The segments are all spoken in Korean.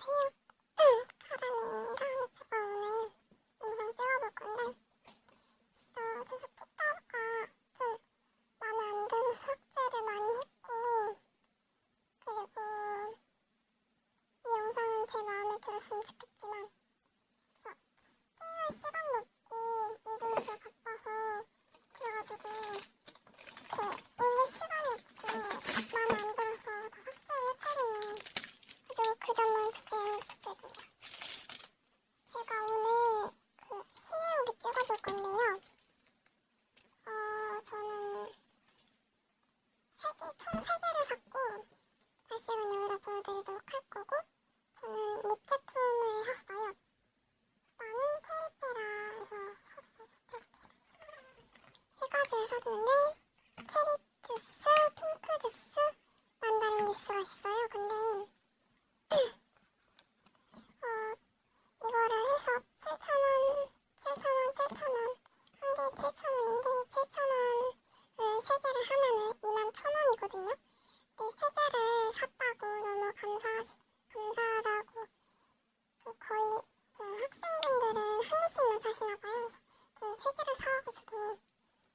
안녕하세요. 카라미입니다. 제가 오늘 영상 찍어볼 건데 계속 찍다가 좀 마음에 안 들어서 삭제를 많이 했고, 그리고 이 영상은 제 마음에 들었으면 좋겠지만 찍을 시간도 없고 요즘 제가 바빠서, 그래가지고 올릴 시간이 없고 마음에 안 들어서 다 삭제를 했거든요. 그 점만 주제에 부탁드립니다. 제가 오늘 시내오기 찍어볼 건데요. 저는 총 3개를 샀고, 발색은 여기다 보여드리도록 할 거고, 저는 립 제품을 샀어요. 나는 페리페라에서 샀어요. 세 가지를 샀는데, 체리 주스, 핑크 주스, 만다린 주스가 있어요. 근데 이거를 해서 7,000원, 한 개에 7,000원인데 7,000원을 3개를 하면은 21,000원이거든요. 근데 3개를 샀다고 너무 감사하다고, 거의 학생분들은 한 개씩만 사시나봐요. 그래서 좀 3개를 사가지고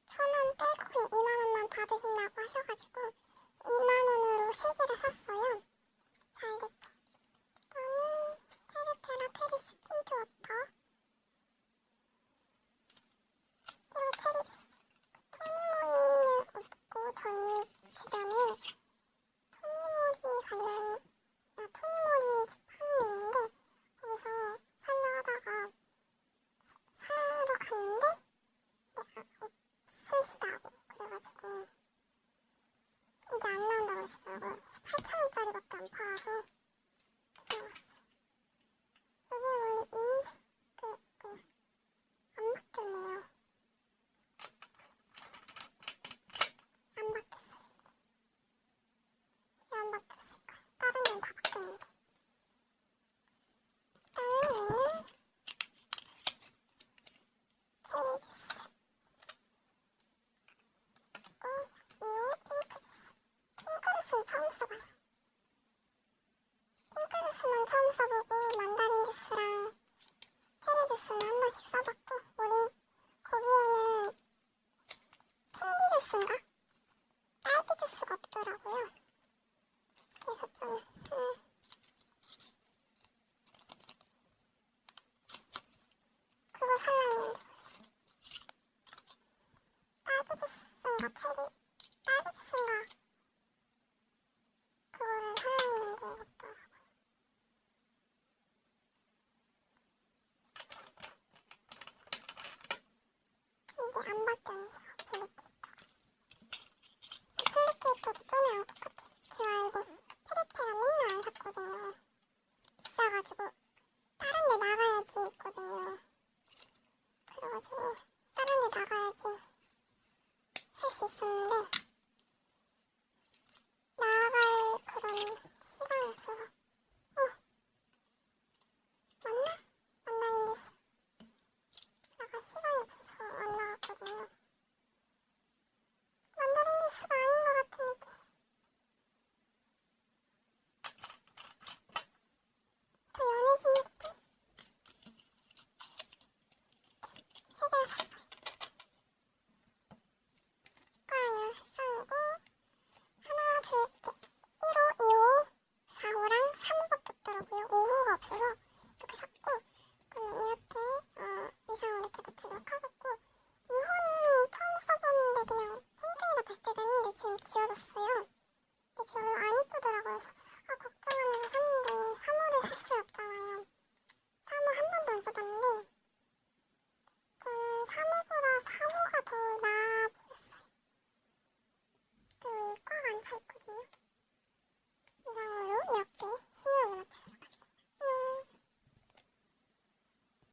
1,000원 빼고 2만원만 받으신다고 하셔가지고 2만원으로 3개를 샀어요. 잘 됐죠? 저는 페리페라 페리스 틴트 워터, 이거 체리 주스. 토니모리는 없고, 저희 주변에 토니모리 하는 데 있는데 거기서 살려 하다가 사러 갔는데 없으시다고 그래가지고 이게 안 나온다고 했더라고요. 8,000원짜리밖에 안 팔아서 가져왔어요. 여기 원래 이니셜 그냥 안 바뀌었네요. 안 바뀌었어요. 왜 안 바뀌었을까? 다른 데는 다 바뀌었는데. 일단은 얘는 체리 주스, 그리고 이 핑크 주스. 핑크 주스는 처음 써봐요. 핑크 주스는 처음 써보고, 만다린 주스랑 체리 주스는 한 번씩 써봤고, 거기에는 캔디 주스인가? 딸기 주스가 없더라고요. 그래서 좀 그거 살라 했는데, 딸기 주스인가 딸기 주스인가 그거를 살라 했는데 없더라고요. 이게 안 바뀌었네요. 플리케이터도 전에랑 똑같아요. 제가 이거 페리페라 맨날 안 샀거든요. 비싸가지고 다른 데 나가야지 있거든요. 그래가지고 다른 데 나가야지 살 수 있었는데 나갈 그런 시간이 없어서 맞나? 만다린 주스 나갈 시간이 없어서 안 나갔거든요. 만다린 주스가 아닌 것 같은 느낌. 더 연해진 느낌? 3개나 샀어요. 색깔은 이런 색상이고, 하나, 둘, 이렇게 1호, 2호, 4호랑 3호밖에 없더라고요. 5호가 없어서 이렇게 샀고, 그러면 이렇게 이상을 이렇게 붙이도록 하겠고, 2호는 처음 써봤는데 그냥 손등에다 발색을 했는데 지금 지워졌어요.